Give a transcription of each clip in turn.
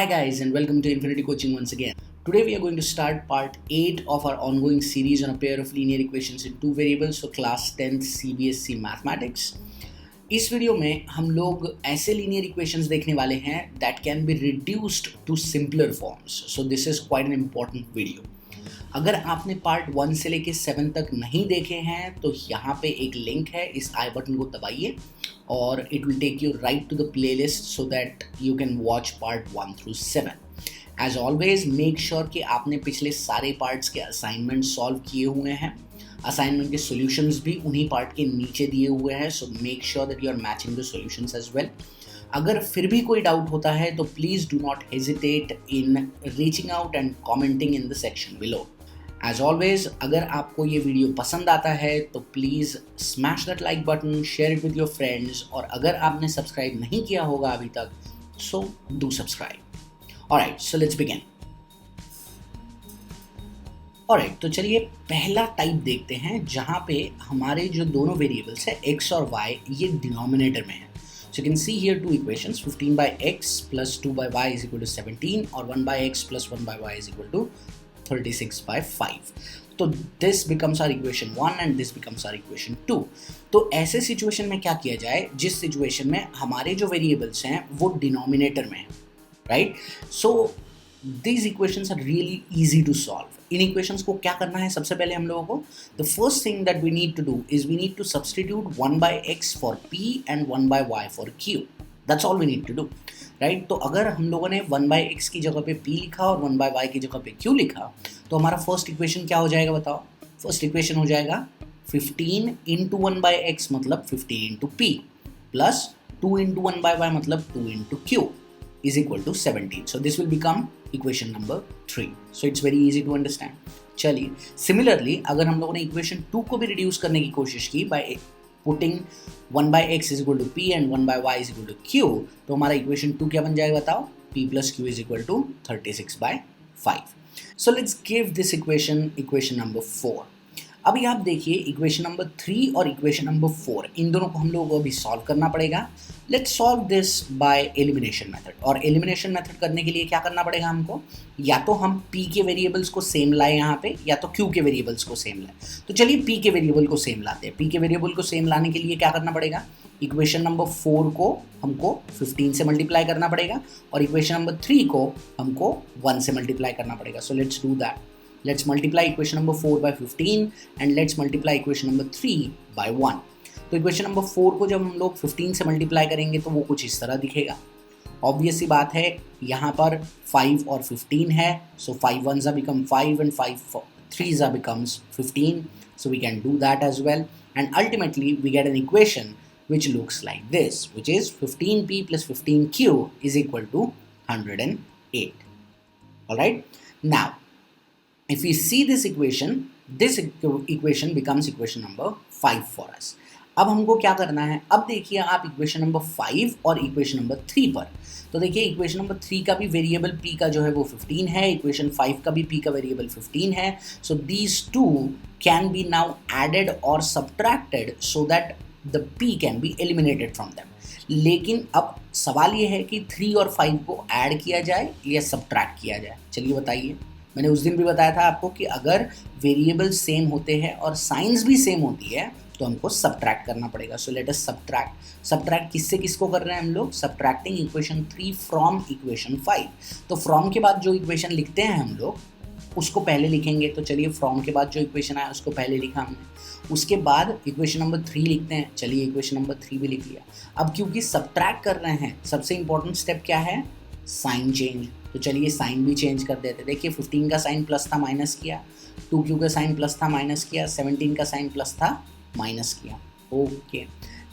Hi guys and welcome to Infinity Coaching once again. Today we are going to start part 8 of our ongoing series on a pair of linear equations in two variables for class 10th CBSE Mathematics. इस video में हम लोग ऐसे linear equations देखने वाले हैं that can be reduced to simpler forms. So this is quite an important video. अगर आपने पार्ट 1 से लेके 7 तक नहीं देखे हैं तो यहाँ पे एक लिंक है, इस आई बटन को दबाइए और it will take you right to the playlist so that you can watch part 1 through 7. As always make sure कि आपने पिछले सारे पार्ट्स के असाइनमेंट सॉल्व किए हुए हैं. असाइनमेंट के सॉल्यूशंस भी उन्हीं पार्ट के नीचे दिए हुए हैं, so make sure that you are matching the solutions as well. अगर फिर भी कोई डाउट होता है तो please do not hesitate in reaching out and commenting in the section below. As always अगर आपको ये वीडियो पसंद आता है तो please smash that like button, share it with your friends, और अगर आपने सब्सक्राइब नहीं किया होगा अभी तक so do subscribe. Alright, so let's begin. Alright, तो चलिए पहला टाइप देखते हैं जहाँ पे हमारे जो दोनों वेरिएबल्स है x और y ये डिनोमिनेटर में है. So you can see here two equations, 15 by x plus 2 by y is equal to 17 और 1 by x plus 1 by y is equal to 36 by 5. तो this becomes our equation 1 and this becomes our equation 2. तो ऐसे situation में क्या किया जाए जिस situation में हमारे जो वेरिएबल्स हैं वो डिनोमिनेटर में है, right? So these equations are really easy to solve. In equations को क्या करना है सबसे पहले हम लोगों को, the first thing that we need to do is we need to substitute 1 by x for p and 1 by y for q. That's all we need to do, right? तो अगर हम लोगों ने 1 by x की जगह पे p लिखा और 1 by y की जगह पे q लिखा तो हमारा फर्स्ट इक्वेशन क्या हो जाएगा बताओ? फर्स्ट इक्वेशन हो जाएगा 15 इंटू 1 by x मतलब 15 into p plus 2 into 1 by y मतलब 2 into q is equal to 17. So this will become equation number 3. So it's very easy to understand. चलिए similarly अगर हम लोगों ने equation 2 को भी reduce करने की कोशिश की by putting 1 by x is equal to p and 1 by y is equal to q, तो हमारा equation 2 क्या बन जाएगा बताओ? p plus q is equal to 36 by 5. So let's give this equation number 4. अभी आप देखिए इक्वेशन नंबर 3 और इक्वेशन नंबर 4 इन दोनों को हम लोगों को अभी सॉल्व करना पड़ेगा. Let's solve this by elimination method. और एलिमिनेशन मेथड करने के लिए क्या करना पड़ेगा हमको? या तो हम p के वेरिएबल्स को सेम लाएं यहाँ पे या तो q के वेरिएबल्स को सेम लाएं. तो चलिए p के वेरिएबल को सेम लाते हैं. p के वेरिएबल को सेम लाने के लिए क्या करना पड़ेगा? इक्वेशन नंबर 4 को हमको 15 से मल्टीप्लाई करना पड़ेगा और इक्वेशन नंबर 3 को हमको 1 से मल्टीप्लाई करना पड़ेगा. So let's do that. Let's multiply equation number 4 by 15 and let's multiply equation number 3 by 1. तो equation number 4 को जब हम लोग 15 से मल्टीप्लाई करेंगे तो वो कुछ इस तरह दिखेगा. ऑब्वियस सी बात है यहाँ पर 5 और 15 है, so 5 ones are become 5 and 5 threes are becomes 15. So we can do that as well and ultimately we get an equation which looks like this, which is 15p plus 15q is equal to 108. Alright, now if we see this equation becomes equation number 5 for us. अब हमको क्या करना है? अब देखिए आप equation number 5 और equation number 3 पर. तो देखिए इक्वेशन नंबर 3 का भी वेरिएबल p का जो है वो 15 है, इक्वेशन 5 का भी p का वेरिएबल 15 है. So these two can be now added और subtracted so that the p can be eliminated from them. लेकिन अब सवाल ये है कि 3 और 5 को ऐड किया जाए या सब्ट्रैक्ट किया जाए. चलिए बताइए. मैंने उस दिन भी बताया था आपको कि अगर वेरिएबल सेम होते हैं और साइंस भी सेम होती है तो हमको सब्ट्रैक्ट करना पड़ेगा. सो लेट अस सब्ट्रैक्ट किससे किसको कर रहे हैं हम लोग? Subtracting equation 3 from equation 5. तो फ्रॉम के बाद जो इक्वेशन लिखते हैं हम लोग उसको पहले लिखेंगे. तो चलिए फ्रॉम के बाद जो इक्वेशन आया उसको पहले लिखा हमने, उसके बाद इक्वेशन नंबर 3 लिखते हैं. चलिए इक्वेशन नंबर 3 भी लिख लिया. अब क्योंकि सब्ट्रैक्ट कर रहे हैं सबसे इंपॉर्टेंट स्टेप क्या है? Sign change. तो चलिए साइन भी चेंज कर देते. देखिए 15 का साइन प्लस था माइनस किया, 2q का साइन प्लस था माइनस किया, 17 का साइन प्लस था माइनस किया. Okay,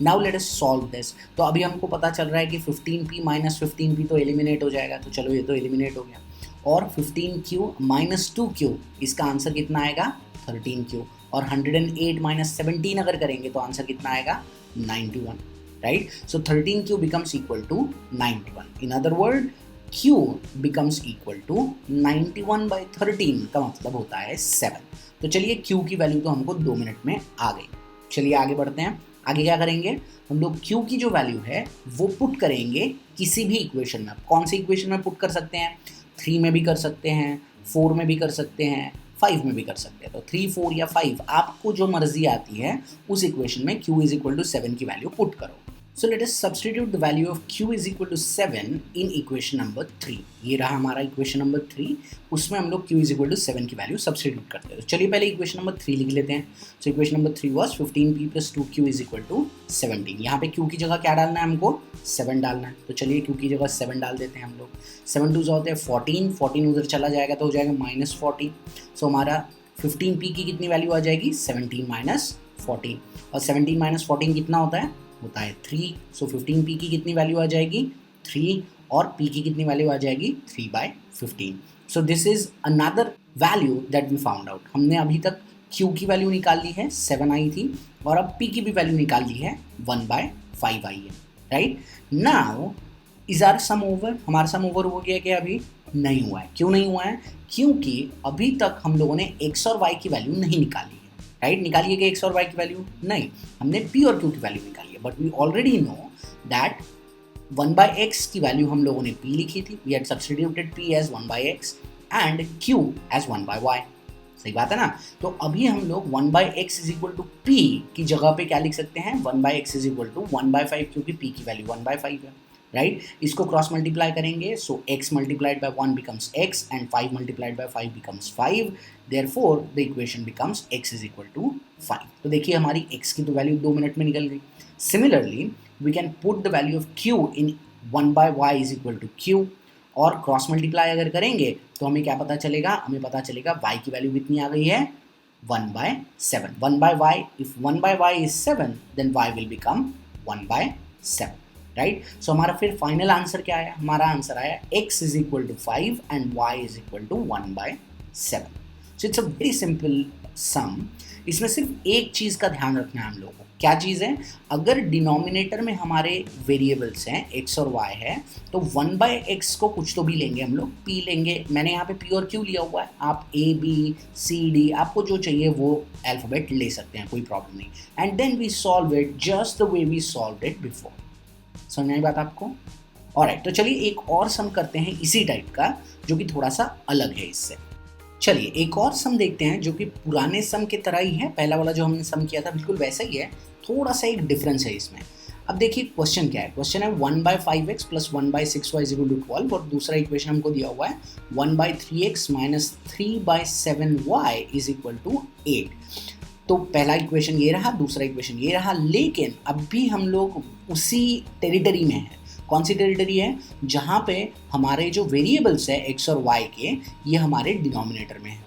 now let us solve this. तो अभी हमको पता चल रहा है कि 15p माइनस 15p तो एलिमिनेट हो जाएगा. तो चलो ये तो एलिमिनेट हो गया. और 15q माइनस 2q इसका आंसर कितना आएगा? 13q. और 108 माइनस 17 अगर करेंगे तो आंसर कितना आएगा? 91. Right? So 13q becomes equal to 91. In other word q becomes equal to 91 by 13 का मतलब होता है 7. तो चलिए q की वैल्यू तो हमको 2 मिनट में आ गई. चलिए आगे बढ़ते हैं. आगे क्या करेंगे, हम लोग Q की जो वैल्यू है वो पुट करेंगे किसी भी इक्वेशन में। कौन सी इक्वेशन में पुट कर सकते हैं, 3 में भी कर सकते हैं, 4 में भी कर सकते हैं, 5 में भी कर सकते हैं। तो 3, 4 या 5 आपको जो मर्जी आती है उस इक्वेशन में Q इज इक्वल टू 7 की वैल्यू पुट करो। So let us substitute the value of Q is equal to 7 in equation number 3। ये रहा हमारा equation number 3, उसमें हम लोग Q is equal to 7 की वैल्यू सब्सटीट्यूट करते हैं। तो चलिए पहले equation number 3 लिख लेते हैं। So equation number 3 was 15p plus 2q is equal to 17। यहाँ पे Q की जगह क्या डालना है हमको, 7 डालना है। तो चलिए Q की जगह 7 डाल देते हैं हम लोग। 7 2 होते हैं 14, 14 उधर चला जाएगा तो हो जाएगा -40। सो हमारा 15p की कितनी वैल्यू आ जाएगी, 17 माइनस 14, और 17 माइनस 14 कितना होता है 3। सो 15p की कितनी वैल्यू आ जाएगी, 3, और p की कितनी वैल्यू आ जाएगी, 3/15। So this is another value that we found out. हमने अभी तक q की वैल्यू निकाल ली है, 7 आई थी, और अब p की भी वैल्यू निकाल ली है, 1/5 आई है, right. Now is our sum over, हमारा सम ओवर हो गया क्या, अभी नहीं हुआ है। क्यों नहीं हुआ है, क्योंकि अभी तक हम लोगों ने x और y की वैल्यू नहीं निकाली है, राइट। निकालिए कि x और y की वैल्यू, नहीं, हमने p और q की वैल्यू निकाली है। But we already know that 1/x की वैल्यू हम लोगों ने p लिखी थी, we had substituted p as 1/x and q as 1/y। सही बात है ना। तो अभी हम लोग 1/x is equal to p की जगह पे क्या लिख सकते हैं, 1/x इज इक्वल टू 1/5, क्योंकि p की वैल्यू 1/5 है, राइट। इसको क्रॉस मल्टीप्लाई करेंगे, so x multiplied by 1 becomes x and 5 multiplied by 5 becomes 5। Therefore the equation becomes x is equal to 5। तो देखिए हमारी x की तो वैल्यू 2 मिनट में निकल गई। Similarly we can put the value of q in 1/y is equal to q, और cross multiply अगर करेंगे तो हमें क्या पता चलेगा, हमें पता चलेगा y की वैल्यू कितनी आ गई है, 1/7। 1/y, if 1/y is 7 then y will become 1/7, right. So हमारा फिर फाइनल आंसर क्या आया, हमारा आंसर आया x is equal to 5 and y is equal to 1/7। So it's a very simple sum. इसमें सिर्फ एक चीज़ का ध्यान रखना है हम लोगों को, क्या चीज़ है, अगर डिनोमिनेटर में हमारे वेरिएबल्स हैं x और y है, तो 1/x को कुछ तो भी लेंगे हम लोग, p लेंगे। मैंने यहाँ पे p और q लिया हुआ है, आप a b c d आपको जो चाहिए वो अल्फ़ाबेट ले सकते हैं, कोई प्रॉब्लम नहीं। And then we solve it just the way we solved it before. समझ आई बात आपको? ऑलराइट, तो चलिए एक और सम करते हैं इसी टाइप का, जो कि थोड़ा सा अलग है इससे। चलिए एक और सम देखते हैं जो कि पुराने सम की तरह ही है, पहला वाला जो हमने सम किया था बिल्कुल वैसा ही है, थोड़ा सा एक डिफरेंस है इसमें। अब देखिए क्वेश्चन क्या है, क्वेश्चन है 1/5x plus 1/6y is equal to 12, और दूसरा इक्वेशन हमको दिया हुआ है 1/3x minus 3/7y is equal to 8। तो पहला इक्वेशन ये रहा, दूसरा इक्वेशन ये रहा, लेकिन अब भी हम लोग उसी टेरिटरी में हैं। कौन सी टेरिटरी है, जहाँ पे हमारे जो वेरिएबल्स है x और y के, ये हमारे डिनोमिनेटर में है,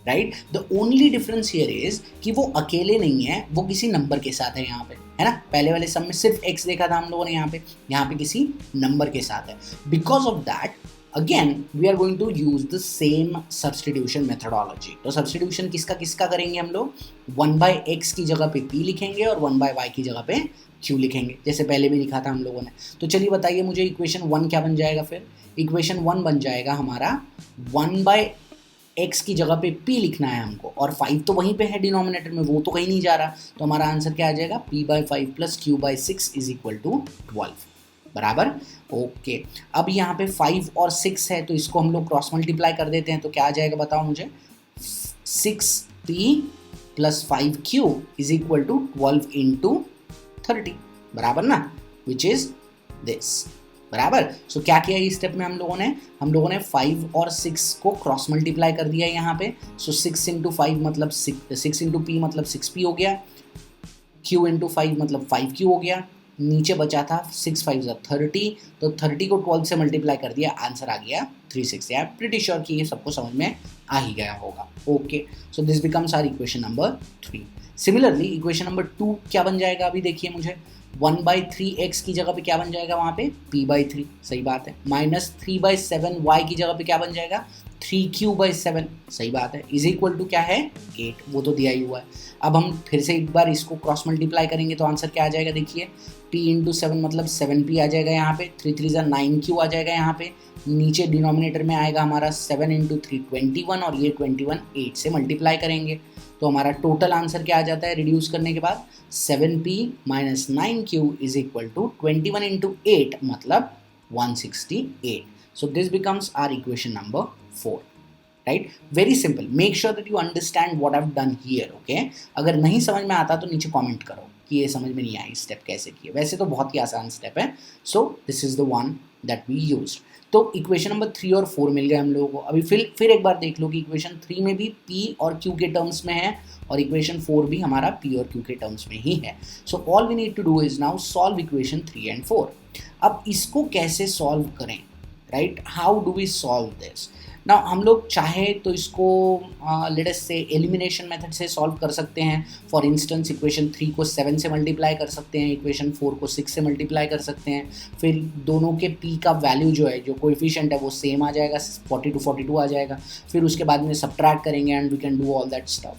right. The only difference here is कि वो अकेले नहीं है, वो किसी नंबर के साथ है यहाँ पे, है ना। पहले वाले सम में सिर्फ x देखा था हम लोगों ने, यहाँ पे किसी नंबर के साथ है। Because of that again we are going to use the same substitution methodology. तो सब्स्टिट्यूशन किसका करेंगे हम लोग, 1/x की जगह पे p लिखेंगे और 1/y की जगह पे q लिखेंगे, जैसे पहले भी लिखा था हम लोगों ने। तो चलिए बताइए मुझे इक्वेशन 1 क्या बन जाएगा, फिर इक्वेशन 1 बन जाएगा हमारा 1/x की जगह पे p लिखना है हमको, और 5 तो वहीं पे है डिनोमिनेटर में, वो तो कहीं नहीं जा रहा। तो हमारा आंसर क्या आ जाएगा, p/5 plus q/6 is equal to 12, बराबर। ओके, अब यहाँ पे 5 और 6 है, तो इसको हम लोग क्रॉस मल्टीप्लाई कर देते हैं, तो क्या आ जाएगा बताओ मुझे, 6p plus 5q is equal to 12 into 30, बराबर ना, विच इज दिस, बराबर। सो क्या किया इस स्टेप में हम लोगों ने 5 और 6 को क्रॉस मल्टीप्लाई कर दिया यहाँ पे। सो 6 इंटू 5 मतलब 6 इंटू p मतलब 6p हो गया, q इंटू 5 मतलब 5q हो गया, नीचे बचा था 6 5 30, तो 30 को 12 से मल्टीप्लाई कर दिया, आंसर आ गया 360। आई एम प्रीटी श्योर कि ये सबको समझ में आ ही गया होगा। Okay, so this becomes our equation number 3। Similarly equation number 2 क्या बन जाएगा, अभी देखिए मुझे, 1/3x की जगह पे क्या बन जाएगा वहाँ पे, p/3, सही बात है, माइनस 3/7y की जगह पे क्या बन जाएगा, 3q/7, सही बात है, इज इक्वल टू क्या है, 8, वो तो दिया ही हुआ है। अब हम फिर से एक बार इसको क्रॉस मल्टीप्लाई करेंगे तो आंसर क्या आ जाएगा, देखिए p इंटू 7 मतलब 7p आ जाएगा यहाँ पे, 3 3 9q आ जाएगा यहाँ पे, नीचे डिनोमिनेटर में आएगा हमारा 7 इंटू 3 21 और ये 21 8 से मल्टीप्लाई करेंगे तो हमारा टोटल आंसर क्या आ जाता है रिड्यूस करने के बाद 7p minus 9q is equal to 21 into 8 मतलब 168. So this becomes our equation number 4. Right? Very simple. Make sure that you understand what I've done here. Okay? अगर नहीं समझ में आता तो नीचे कमेंट करो कि ये समझ में नहीं आई स्टेप कैसे किए. वैसे तो बहुत ही आसान स्टेप है. So this is the one that we used. तो इक्वेशन नंबर 3 और 4 मिल गए हम लोगों को. अभी फिर एक बार देख लो कि इक्वेशन 3 में भी p और q के टर्म्स में है और इक्वेशन 4 भी हमारा p और q के टर्म्स में ही है. So all we need to do is now solve equation 3 and 4. अब इसको कैसे सॉल्व करें, right? How do we solve this? Now हम लोग चाहे तो इसको लेट अस से एलिमिनेशन मेथड से सॉल्व कर सकते हैं. फॉर इंस्टेंस इक्वेशन 3 को 7 से मल्टीप्लाई कर सकते हैं, इक्वेशन 4 को 6 से मल्टीप्लाई कर सकते हैं. फिर दोनों के p का वैल्यू जो है, जो कोएफिशिएंट है वो सेम आ जाएगा, 40 to 42 आ जाएगा. फिर उसके बाद में सब्ट्रैक्ट करेंगे and we can do all that stuff.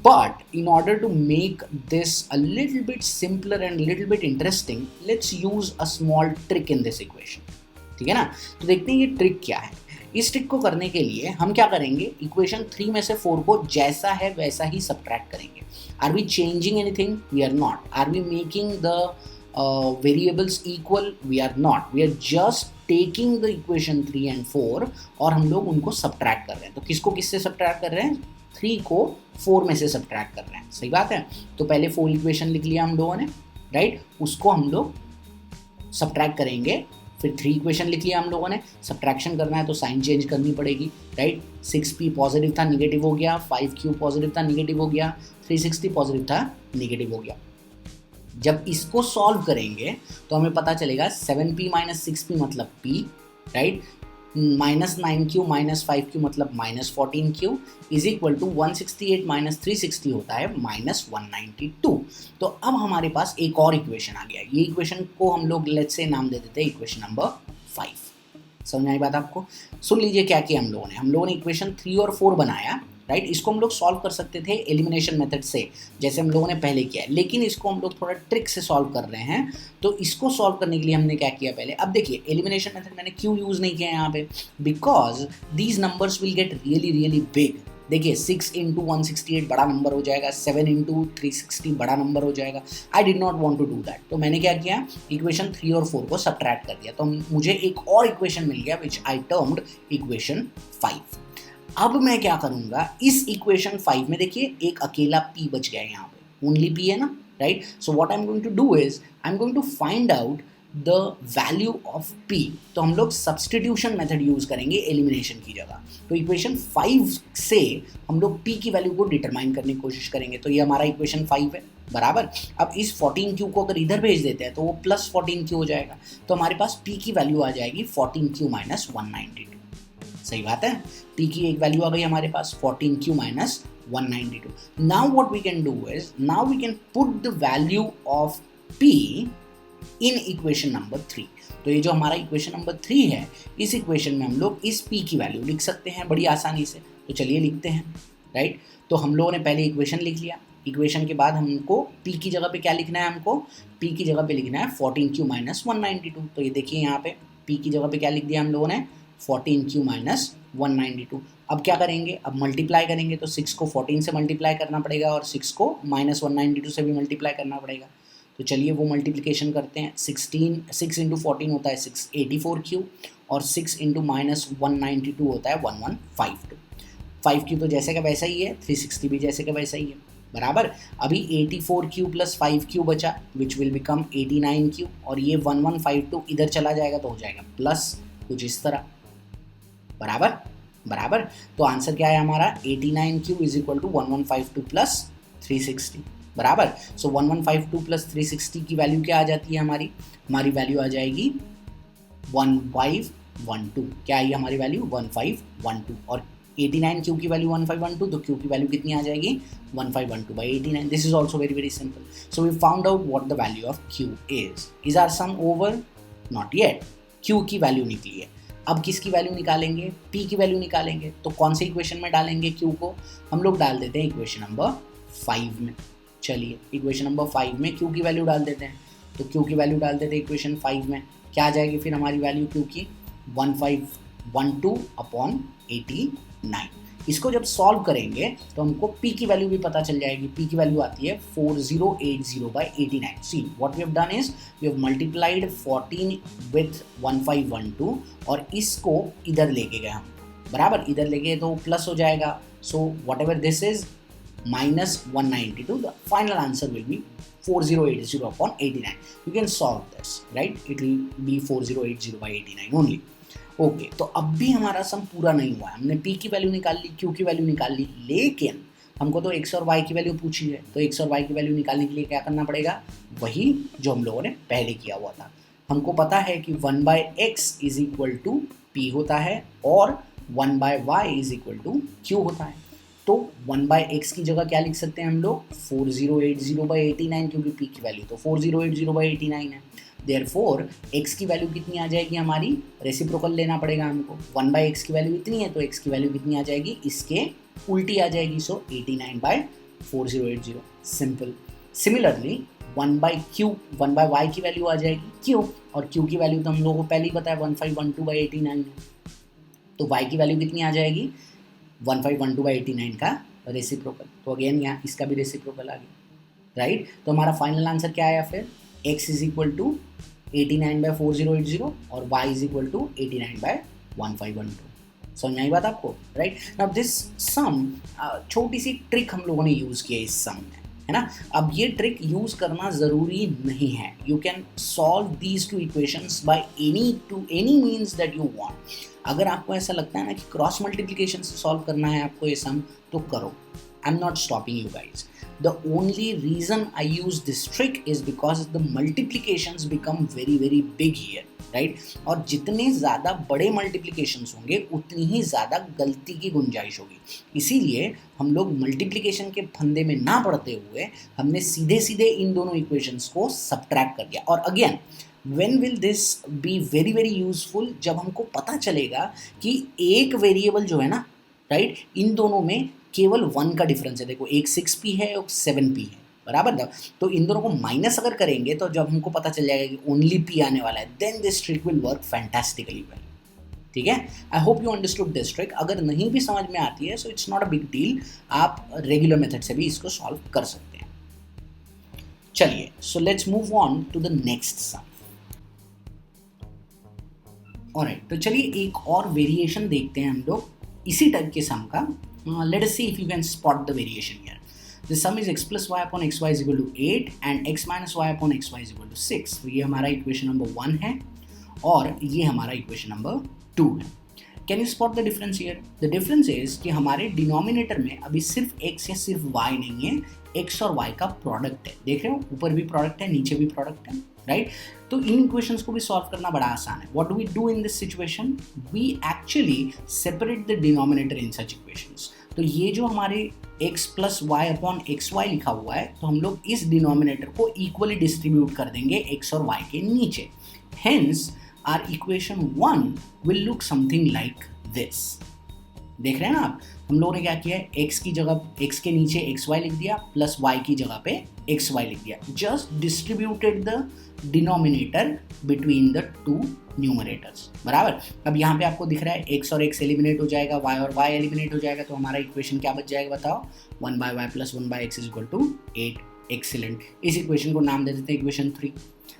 But in order to make this a little bit simpler and little bit interesting, let's use a small trick in this equation. ठीक है ना? तो देखते हैं ये ट्रिक क्या है. इस ट्रिक को करने के लिए हम क्या करेंगे, इक्वेशन 3 में से 4 को जैसा है वैसा ही सब्ट्रैक्ट करेंगे. Are we changing anything? We are not. Are we making the variables equal? We are not. We are just taking the equation 3 and 4 और हम लोग उनको सब्ट्रैक्ट कर रहे हैं. तो किसको किससे सब्ट्रैक्ट कर रहे हैं? 3 को 4 में से सब्ट्रैक्ट कर रहे हैं. सही बात है. तो पहले 4 इक्वेशन लिख लिया हम लोगों ने, राइट? उसको हम लोग सब्ट्रैक्ट करेंगे. फिर 3 इक्वेशन लिख लिया हम लोगों ने. सब्ट्रैक्शन करना है तो साइन चेंज करनी पड़ेगी, राइट? 6p पॉजिटिव था निगेटिव हो गया, 5q पॉजिटिव था निगेटिव हो गया, 360 पॉजिटिव था निगेटिव हो गया. जब इसको सॉल्व करेंगे तो हमें पता चलेगा 7p माइनस 6p मतलब p, right? Minus 9q minus 5q मतलब minus 14q is equal to 168 minus 360 होता है माइनस 192. तो अब हमारे पास एक और इक्वेशन आ गया. ये इक्वेशन को हम लोग लेट्स से नाम दे देते हैं इक्वेशन नंबर 5. समझ आई बात आपको? सुन लीजिए क्या किया हम लोगों ने इक्वेशन 3 और 4 बनाया, राइट? इसको हम लोग सॉल्व कर सकते थे एलिमिनेशन मेथड से जैसे हम लोगों ने पहले किया है, लेकिन इसको हम लोग थोड़ा ट्रिक से सॉल्व कर रहे हैं. तो इसको सॉल्व करने के लिए हमने क्या किया पहले, अब देखिए एलिमिनेशन मेथड मैंने क्यों यूज़ नहीं किया यहाँ पे, because these numbers will get really really big. देखिए 6 इंटू 168 बड़ा नंबर हो जाएगा, 7 इंटू 360 बड़ा नंबर हो जाएगा. I did not want to do that. तो मैंने क्या किया, इक्वेशन 3 और 4 को सब्ट्रैक्ट कर दिया. तो मुझे एक और इक्वेशन मिल गया विच आई टर्म्ड इक्वेशन 5. अब मैं क्या करूंगा, इस इक्वेशन 5 में देखिए एक अकेला p बच गया है यहाँ पे, ओनली p है ना, right? So what I am going to do is I am going to find out the value of p. तो हम लोग सब्सटीट्यूशन मेथड यूज करेंगे एलिमिनेशन की जगह. तो इक्वेशन 5 से हम लोग p की वैल्यू को डिटरमाइन करने की कोशिश करेंगे. तो ये हमारा इक्वेशन 5 है, बराबर. अब इस 14q को अगर इधर भेज देते हैं तो वो प्लस 14q हो जाएगा. तो हमारे पास p की वैल्यू आ जाएगी 14q माइनस 192. सही बात है. p की एक वैल्यू आ गई हमारे पास 14q minus 192. Now what we can do is, now we can put the value of p in equation number 3. तो ये जो हमारा इक्वेशन नंबर 3 है, इस इक्वेशन में हम लोग इस p की वैल्यू लिख सकते हैं बड़ी आसानी से. तो चलिए लिखते हैं, राइट? तो हम लोगों ने पहले इक्वेशन लिख लिया. इक्वेशन के बाद हमको p की जगह पे क्या लिखना है, हमको p की जगह पे लिखना है 14q माइनस 192. तो ये देखिए यहाँ पे p की जगह पे क्या लिख दिया हम लोगों ने, 14q माइनस 192. अब क्या करेंगे, अब मल्टीप्लाई करेंगे. तो 6 को 14 से मल्टीप्लाई करना पड़ेगा और 6 को माइनस 192 से भी मल्टीप्लाई करना पड़ेगा. तो चलिए वो मल्टीप्लिकेशन करते हैं. 6 इंटू 14 होता है 684q और 6 इंटू माइनस 192 होता है 1152. 5q तो जैसे का वैसा ही है, 360 भी जैसे का वैसा ही है, बराबर. अभी 84q प्लस 5q बचा विच विल बिकम 89q और ये 1152 इधर चला जाएगा तो हो जाएगा प्लस कुछ इस तरह, बराबर. तो आंसर क्या है हमारा, 89q is equal to 1152 plus 360, बराबर. सो 1152 प्लस 360 की वैल्यू क्या आ जाती है हमारी वैल्यू आ जाएगी 1512. क्या आई हमारी वैल्यू 1512 और 89q की वैल्यू 1512. तो q की वैल्यू कितनी आ जाएगी 1512 by 89. This is also very very simple. So we found out what the value of q is. Is our sum over? Not yet. q की वैल्यू निकली है. अब किसकी वैल्यू निकालेंगे, p की वैल्यू निकालेंगे. तो कौन से इक्वेशन में डालेंगे q को, हम लोग डाल देते हैं इक्वेशन नंबर 5 में. चलिए इक्वेशन नंबर 5 में q की वैल्यू डाल देते हैं. तो q की वैल्यू डाल देते हैं इक्वेशन 5 में. क्या आ जाएगी फिर हमारी वैल्यू q की, 1512 अपॉन 89। इसको जब सॉल्व करेंगे तो हमको p की वैल्यू भी पता चल जाएगी। p की वैल्यू आती है 4080 by 89। See what we have done is we have multiplied 14 with 1512 और इसको इधर लेके गए हम, बराबर इधर लेके तो प्लस हो जाएगा। So what ever this is minus 192, the final answer will be 4080 upon 89. You can solve this, right? It will be 4080 by 89 only. Okay तो अब भी हमारा सम पूरा नहीं हुआ है। हमने p की वैल्यू निकाल ली, q की वैल्यू निकाल ली, लेकिन हमको तो x और y की वैल्यू पूछी है। तो x और y की वैल्यू निकालने के लिए क्या करना पड़ेगा, वही जो हम लोगों ने पहले किया हुआ था। हमको पता है कि 1/x is equal to p होता है और 1/y is equal to q होता है। तो 1/x की जगह क्या लिख सकते हैं हम लोग, 4080/89, क्योंकि p की वैल्यू तो 4080/89 है। देयरफॉर x की वैल्यू कितनी आ जाएगी हमारी, रेसिप्रोकल लेना पड़ेगा हमको। 1/x की वैल्यू इतनी है तो x की वैल्यू कितनी आ जाएगी, इसके उल्टी आ जाएगी। सो 89/4080 सिंपल। सिमिलरली 1/y की वैल्यू आ जाएगी q, और q की वैल्यू तो हम लोगों को पहले ही पता है 1512/89 है। तो y की वैल्यू कितनी आ जाएगी, 1512/89 का रेसिप्रोकल। तो अगेन यहाँ इसका भी रेसिप्रोकल आ गया, राइट। तो हमारा फाइनल आंसर क्या आया फिर, x इज इक्वल टू 89/4080 और y इज इक्वल टू 89/1512। समझ में आई बात आपको, राइट। नाउ दिस सम, छोटी सी ट्रिक हम लोगों ने यूज़ की है इस सम में, है ना। अब ये ट्रिक यूज़ करना ज़रूरी नहीं है। You can solve these two equations by any means that you want. अगर आपको ऐसा लगता है ना कि क्रॉस मल्टीप्लिकेशन से सॉल्व करना है आपको ये सम, तो करो। I am not stopping you guys. The only reason I use this trick is because the multiplications become very very big here, right? और जितने ज़्यादा बड़े multiplications होंगे उतनी ही ज़्यादा गलती की गुंजाइश होगी। इसीलिए हम लोग multiplication के फंदे में ना पड़ते हुए हमने सीधे सीधे इन दोनों equations को subtract कर दिया। और again when will this be very very useful, जब हमको पता चलेगा कि एक वेरिएबल जो है ना, राइट, इन दोनों में केवल 1 का डिफरेंस है। देखो एक 6p है और 7p है, बराबर ना। तो इन दोनों को माइनस अगर करेंगे तो जब हमको पता चल जाएगा कि ओनली p आने वाला है, then this trick will work fantastically well. ठीक है, I hope you understood this trick. अगर नहीं भी समझ में आती है so it's not a big deal, आप रेगुलर मेथड से भी इसको सॉल्व कर सकते हैं। चलिए, so let's move on to the next sum. Alright, तो चलिए एक और वेरिएशन देखते हैं हम लोग इसी टाइप के सम का। Let us see if you can spot the variation here. The sum is x plus y upon xy is equal to 8 and x minus y upon xy is equal to 6. तो ये हमारा equation number 1 है और ये हमारा equation number 2 है। Can you spot the difference here? The difference is कि हमारे डिनोमिनेटर में अभी सिर्फ x या सिर्फ y नहीं है, x और y का प्रोडक्ट है। देख रहे हो, ऊपर भी प्रोडक्ट है, नीचे भी प्रोडक्ट है, राइट। तो इन इक्वेशंस को भी सॉल्व करना बड़ा आसान है। What do we do in this situation, we actually separate the denominator in such equations. तो ये जो हमारे x plus y upon x y लिखा हुआ है, तो हम लोग इस डिनोमिनेटर को इक्वली डिस्ट्रीब्यूट कर देंगे x और y के नीचे। Hence our equation 1 will look something like this. देख रहे हैं ना आप, हम लोगों ने क्या किया है, x की जगह x के नीचे xy लिख दिया, प्लस y की जगह पे xy लिख दिया। Just distributed the denominator between the two numerators, बराबर। अब यहाँ पे आपको दिख रहा है x और x एलिमिनेट हो जाएगा, y और y एलिमिनेट हो जाएगा, तो हमारा इक्वेशन क्या बच जाएगा बताओ, 1/y plus 1/x is equal to 8। Excellent. इस इक्वेशन को नाम दे देते हैं equation 3।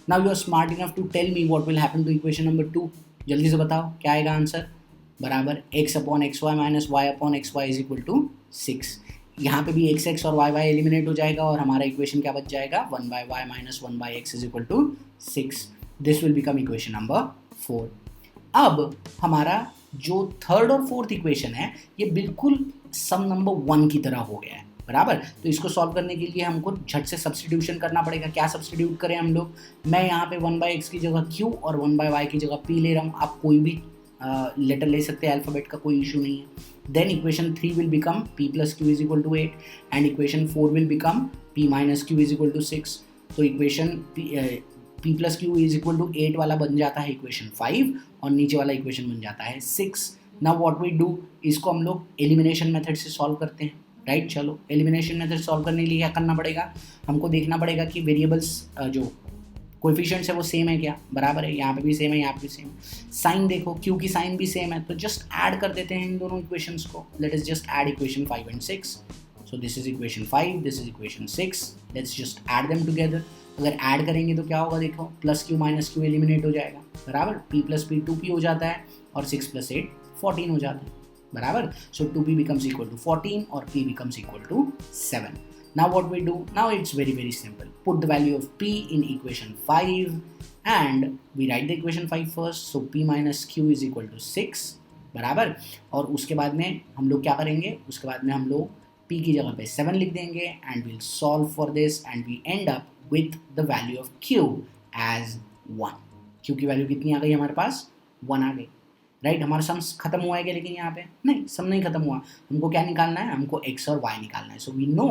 Now you are smart enough to tell me what will happen to equation number 2। जल्दी से बताओ क्या आएगा आंसर, बराबर x upon x y minus y upon x y is equal to 6। यहाँ पे भी x और y एलिमिनेट हो जाएगा और हमारा इक्वेशन क्या बच जाएगा, 1/y minus 1/x is equal to 6। This will become equation number 4। अब हमारा जो थर्ड और फोर्थ इक्वेशन है ये बिल्कुल सम नंबर 1 की तरह हो गया है, बराबर। तो इसको सॉल्व करने के लिए हमको झट से सब्स्टिट्यूशन करना पड़ेगा। क्या सब्स्टिट्यूट करें हम लोग, मैं यहाँ पे 1/x की जगह q और 1/y की जगह p ले रहा हूँ। आप कोई भी लेटर ले सकते हैं, अल्फ़ाबेट का कोई इशू नहीं है। Then equation 3 will become p plus q is equal to 8 and equation 4 will become p minus q is equal to 6। तो equation p plus q is equal to 8 वाला बन जाता है इक्वेशन 5 और नीचे वाला इक्वेशन बन जाता है 6। नाउ व्हाट वी डू, इसको हम लोग एलिमिनेशन मेथड से सॉल्व करते हैं, राइट। चलो एलिमिनेशन मेथड सॉल्व करने के लिए क्या करना पड़ेगा, हमको देखना पड़ेगा कि वेरिएबल्स जो कोएफिशिएंट्स है वो सेम है क्या, बराबर है, यहाँ पे भी सेम है, यहाँ पे भी सेम है। साइन देखो, क्यू की साइन भी सेम है, तो जस्ट ऐड कर देते हैं इन दोनों इक्वेशंस को। Let us just add equation 5 and 6। So this is equation 5, this is equation 6, let's just add them together. अगर ऐड करेंगे तो क्या होगा, देखो plus Q minus Q eliminate हो जाएगा, बराबर, p प्लस पी 2p हो जाता है और 6 प्लस 8 14 हो जाता है, बराबर। सो 2p becomes equal to 14 और p becomes equal to 7. Now what we do? Now it's very simple. Put the value of p in equation 5 and we write the equation 5 first. So p minus q is equal to 6, बराबर। और उसके बाद में हम लोग क्या करेंगे, उसके बाद में हम लोग p की जगह पे 7 लिख देंगे and we'll solve for this and we end up with the value of q as 1. q की वैल्यू कितनी आ गई हमारे पास, 1 आ गई, राइट। हमारा सम खत्म हुआ है क्या, लेकिन यहाँ पे नहीं, सम नहीं खत्म हुआ, हमको क्या निकालना है, हमको x और y निकालना है। So we know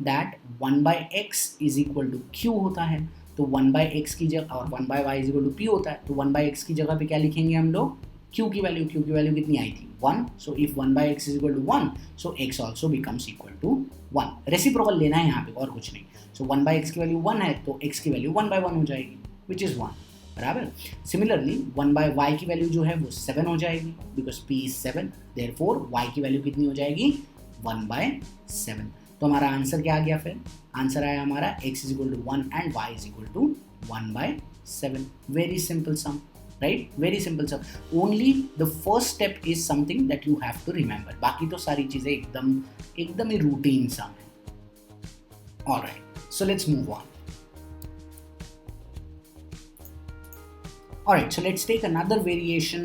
that 1/x is equal to q होता है, तो 1/x की जगह और 1/y is equal to p होता है, तो 1/x की जगह पे क्या लिखेंगे हम लोग, q की वैल्यू कितनी आई थी, 1। So if 1/x is equal to 1, so x also becomes equal to 1। Reciprocal लेना है यहाँ पे और कुछ नहीं। सो 1/x की वैल्यू 1 है तो x की वैल्यू 1/1 हो जाएगी, विच इज़ 1, बराबर। सिमिलरली 1/y की वैल्यू जो है वो 7 हो जाएगी, because p is 7, therefore y की वैल्यू कितनी हो जाएगी, 1/7। तो हमारा आंसर क्या आ गया, फिर आंसर आया हमारा x is equal to 1 and y is equal to 1/7। Very simple sum, right, very simple sum. Only the first step is something that you have to remember, बाकी तो सारी चीजें एकदम ही रूटीन सम है। Alright, so let's move on. Alright, so let's take another variation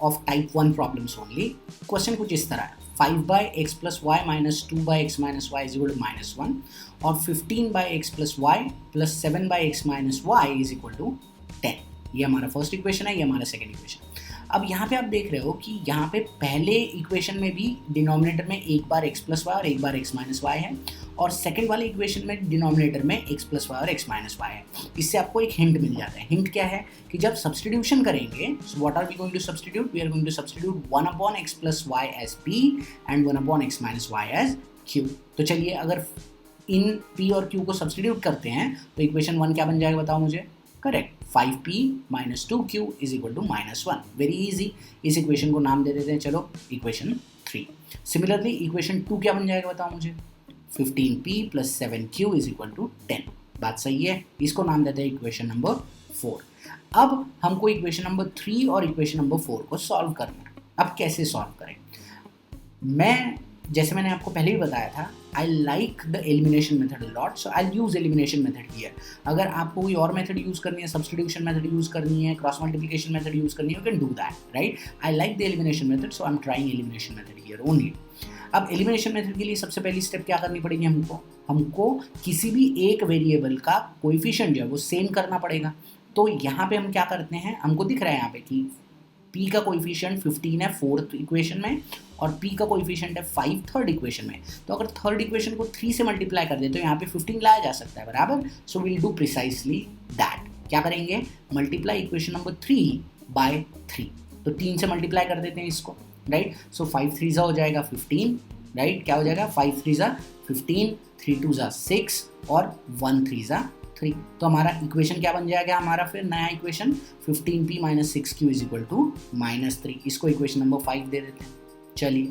of type 1 problems only. Question कुछ इस तरह है, 5/x plus y minus 2/x minus y is equal to -1 और 15/x plus y plus 7/x minus y is equal to 10। ये हमारा first equation है, ये हमारा सेकेंड इक्वेशन। अब यहाँ पे आप देख रहे हो कि यहाँ पे पहले इक्वेशन में भी डिनोमिनेटर में एक बार x प्लस वाई और एक बार x माइनस वाई है, और सेकेंड वाले इक्वेशन में डिनोमिनेटर में x प्लस वाई और x माइनस वाई है। इससे आपको एक हिंट मिल जाता है। हिंट क्या है कि जब सब्सटीट्यूशन करेंगे, so what are we going to substitute, we are going to substitute 1/x plus y as p and 1/x minus y as q। तो चलिए अगर इन p और q को सब्सटीट्यूट करते हैं तो इक्वेशन 1 क्या बन जाएगा, बताओ मुझे। Correct, 5p minus 2q is equal to -1। Very easy, इस इक्वेशन को नाम दे देते हैं, चलो इक्वेशन 3। सिमिलरली इक्वेशन 2 क्या बन जाएगा, बताओ मुझे। 15p plus 7q is equal to 10। बात सही है, इसको नाम देते हैं इक्वेशन नंबर 4। अब हमको इक्वेशन नंबर 3 और इक्वेशन नंबर 4 को सॉल्व करना है। अब कैसे सॉल्व करें, जैसे मैंने आपको पहले ही बताया था, I like the elimination method lot, so I use elimination method here. अगर आपको कोई और मेथड यूज करनी है, सब्सटीट्यूशन मेथड यूज करनी है, क्रॉस मल्टीप्लिकेशन मेथड यूज करनी है, you can do that, right. I like the elimination method, so I am trying elimination method here only. अब एलिमिनेशन मेथड के लिए सबसे पहली स्टेप क्या करनी पड़ेगी, हमको किसी भी एक वेरिएबल का कोएफिशिएंट जो है वो सेम करना पड़ेगा। तो यहाँ पे हम क्या करते हैं, हमको दिख रहा है यहाँ पे कि p का कोएफिशिएंट 15 है फोर्थ इक्वेशन में और p का कोएफिशिएंट है 5 थर्ड इक्वेशन में। तो अगर थर्ड इक्वेशन को 3 से मल्टीप्लाई कर दे तो यहाँ पे 15 लाया जा सकता है, बराबर। So will do precisely that. क्या करेंगे, मल्टीप्लाई इक्वेशन नंबर 3 बाय 3। तो 3 से मल्टीप्लाई कर देते हैं इसको, राइट। सो 5 3 हो जाएगा 15, राइट। क्या हो जाएगा, 5 3 15, 3 2 6 और 1 3 3। तो हमारा इक्वेशन क्या बन जाएगा, हमारा फिर नया equation 15p minus 6q is equal to -3। इसको इक्वेशन नंबर 5 दे देते हैं। चलिए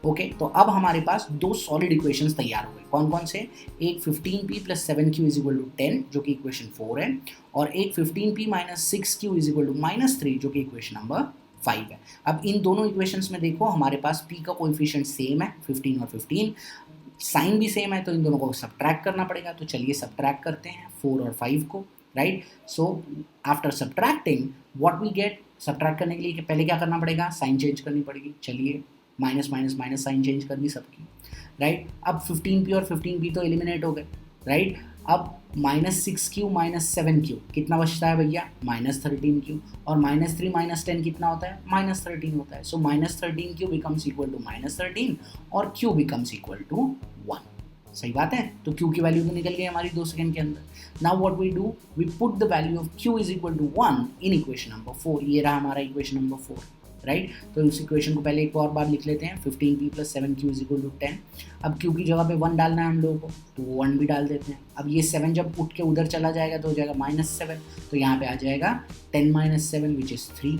ओके, तो अब हमारे पास दो सॉलिड इक्वेशंस तैयार हो गए। कौन कौन से, एक 15p plus 7q is equal to 10 जो कि इक्वेशन 4 है, और एक 15p minus 6q is equal to -3 जो कि इक्वेशन नंबर 5 है। अब इन दोनों इक्वेशंस में देखो हमारे पास p का कोएफिशिएंट सेम है 15 और 15, साइन भी सेम है, तो इन दोनों को सब्ट्रैक्ट करना पड़ेगा। तो चलिए सब्ट्रैक्ट करते हैं 4 और 5 को, right. So after subtracting what we get, subtract करने के लिए पहले क्या करना पड़ेगा, साइन चेंज करनी पड़ेगी। चलिए minus minus minus sign change कर दी सबकी, राइट। अब 15p और 15p तो एलिमिनेट हो गए, राइट। अब -6q माइनस 7q कितना बचता है भैया, -13q, और -3 - 10 कितना होता है, -13 होता है। सो -13q बिकम्स इक्वल टू -13 और q बिकम्स इक्वल टू 1। सही बात है, तो q की वैल्यू तो निकल गई हमारी 2 सेकंड के अंदर। Now what we do, we put the value of q is equal to 1 in equation number 4। ये रहा हमारा इक्वेशन नंबर 4, राइट। तो इस इक्वेशन को पहले एक और बार लिख लेते हैं, 15p + 7q = 10। अब q की जगह पे 1 डालना है हम लोगों को, तो 1 भी डाल देते हैं। अब ये 7 जब उठ के उधर चला जाएगा तो हो जाएगा -7, तो यहाँ पे आ जाएगा 10 - 7 विच इज़ 3,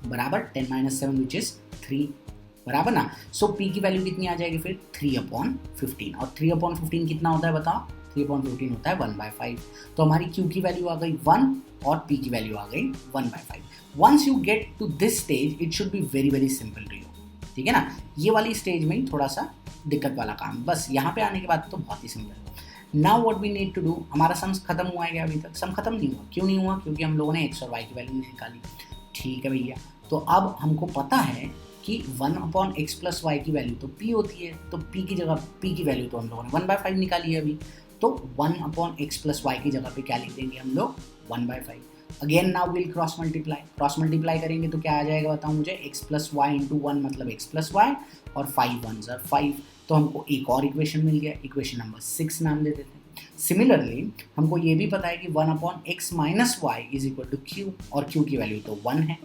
बराबर 10 - 7 विच इज़ 3, बराबर ना। सो p की वैल्यू कितनी आ जाएगी फिर 3/15, और 3/15 कितना होता है बताओ, 3/15 होता है 1/5। तो हमारी q की वैल्यू आ गई 1 और p की वैल्यू आ गई 1/5। Once you get to this stage it should be very very simple to you, ठीक है ना। ये वाली स्टेज में ही थोड़ा सा दिक्कत वाला काम, बस यहाँ पे आने के बाद तो बहुत ही simple. Now what we need to do, हमारा सम खत्म हुआ है क्या अभी तक? सम खत्म नहीं हुआ, क्यों नहीं हुआ? क्योंकि हम लोगों ने x और y की वैल्यू नहीं निकाली, ठीक है भैया। तो अब हमको पता है कि 1/x + y की वैल्यू तो p होती है, तो p की जगह p की वैल्यू तो हम लोगों ने 1/5 निकाली है अभी, तो 1/x + y की जगह पे क्या लिख देंगे हम लोग 1/5। Again now will cross multiply करेंगे तो क्या आ जाएगा बताओ मुझे, x + y × 1 मतलब x + y, और 5 1s are 5, तो हमको एक और इक्वेशन मिल गया, इक्वेशन नंबर 6 नाम दे देते हैं। सिमिलरली हमको ये भी पता है कि 1/x - y = q, और q की वैल्यू तो 1 है,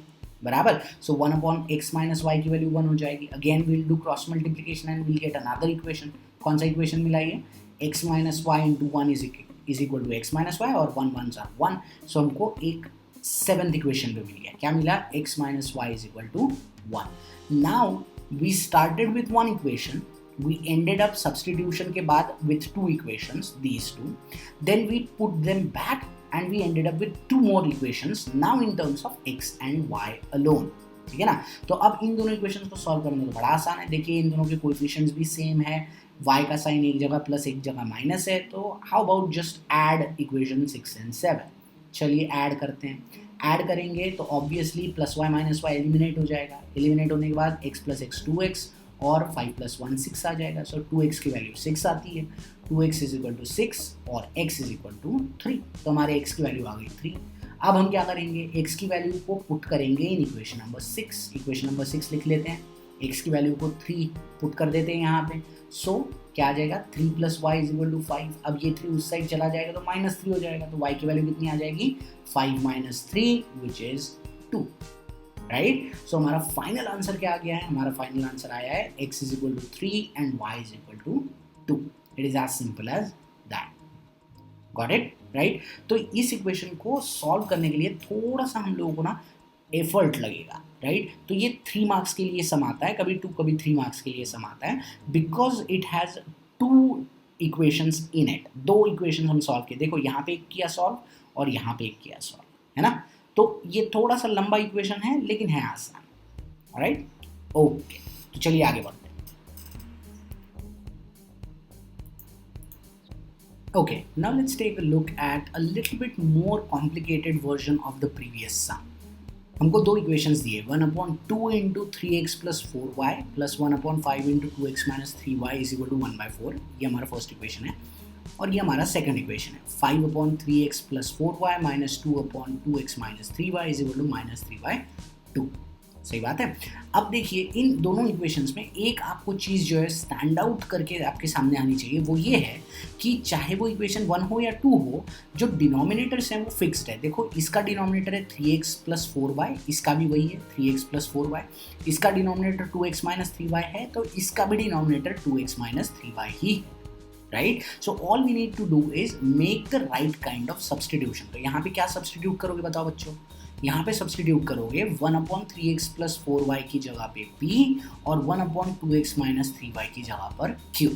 बराबर। सो 1/x - y की वैल्यू 1 हो जाएगी। Again will do cross multiplication and will get another equation. कौन सा इक्वेशन मिला ये, x - y × 1 = x - y, और 1 1s are 1, सो हमको एक 7th इक्वेशन पे मिल गया, क्या मिला, x - y = 1। Now we started with 1 equation, we ended up substitution के बाद with 2 equations, these two, then we put them back and we ended up with 2 more equations now in terms of x and y alone, ठीक है ना। तो अब इन दोनों equations को solve करना तो बड़ा आसान है, देखिए इन दोनों के कोएफिशिएंट्स भी सेम है, y का साइन एक जगह प्लस एक जगह माइनस है, तो how about just add equation 6 and 7। चलिए ऐड करते हैं, ऐड करेंगे तो ऑब्वियसली +y - y एलिमिनेट हो जाएगा, एलिमिनेट होने के बाद x + x 2x और 5 + 1 6 आ जाएगा। सो 2x की वैल्यू 6 आती है, 2x = 6 और x = 3, तो हमारे x की वैल्यू आ गई 3। अब हम क्या करेंगे, x की वैल्यू को पुट करेंगे इन इक्वेशन नंबर 6, इक्वेशन नंबर 6 लिख लेते हैं, x की वैल्यू को 3 पुट कर देते हैं यहाँ पे। सो क्या आ जाएगा, 3 + y = 5। अब ये 3 उस साइड चला जाएगा तो -3 हो जाएगा, तो y की वैल्यू कितनी आ जाएगी, 5 - 3 विच इज़ 2, राइट। सो हमारा फाइनल आंसर क्या आ गया है, हमारा फाइनल आंसर आया है x = 3 and y = 2। It is as simple as that, got it, right. तो इस इक्वेशन को सॉल्व करने के लिए थोड़ा सा हम लोगों को ना एफर्ट लगेगा, राइट। तो ये 3 मार्क्स के लिए सम आता है, कभी 2 कभी 3 मार्क्स के लिए सम आता है, because it has 2 equations in it. 2 equation हम सॉल्व किए, देखो यहाँ पे एक किया सॉल्व और यहाँ पे एक किया सॉल्व, है ना। तो ये थोड़ा सा लंबा इक्वेशन है लेकिन है आसान, ऑलराइट, ओके। तो चलिए आगे बढ़ते हैं। Okay, now let's take a look at a little bit more complicated version of the previous sum. हमको 2 इक्वेशंस दिए, 1/2 × 3x + 4y plus 1/5 × 2x - 3y = 1/4, ये हमारा फर्स्ट इक्वेशन है। और ये हमारा सेकंड इक्वेशन है, 5/3x + 4y - 2/2x - 3y = -3/2। सही बात है। अब देखिए इन दोनों इक्वेशंस में एक आपको चीज़ जो है स्टैंड आउट करके आपके सामने आनी चाहिए, वो ये है कि चाहे वो इक्वेशन 1 हो या 2 हो, जो डिनोमिनेटर्स हैं वो फिक्स्ड है। देखो इसका डिनोमिनेटर है 3x + 4y, इसका भी वही है 3x + 4y, इसका डिनोमिनेटर 2x - 3y है, तो इसका भी डिनोमिनेटर 2x - 3y ही है, right. So all we need to do is make the right kind of substitution. तो यहाँ पे क्या सब्सटीट्यूट करोगे बताओ बच्चों, यहाँ पे सब्सटीट्यूट करोगे 1/3x + 4y की जगह पे p और 1/2x - 3y की जगह पर q।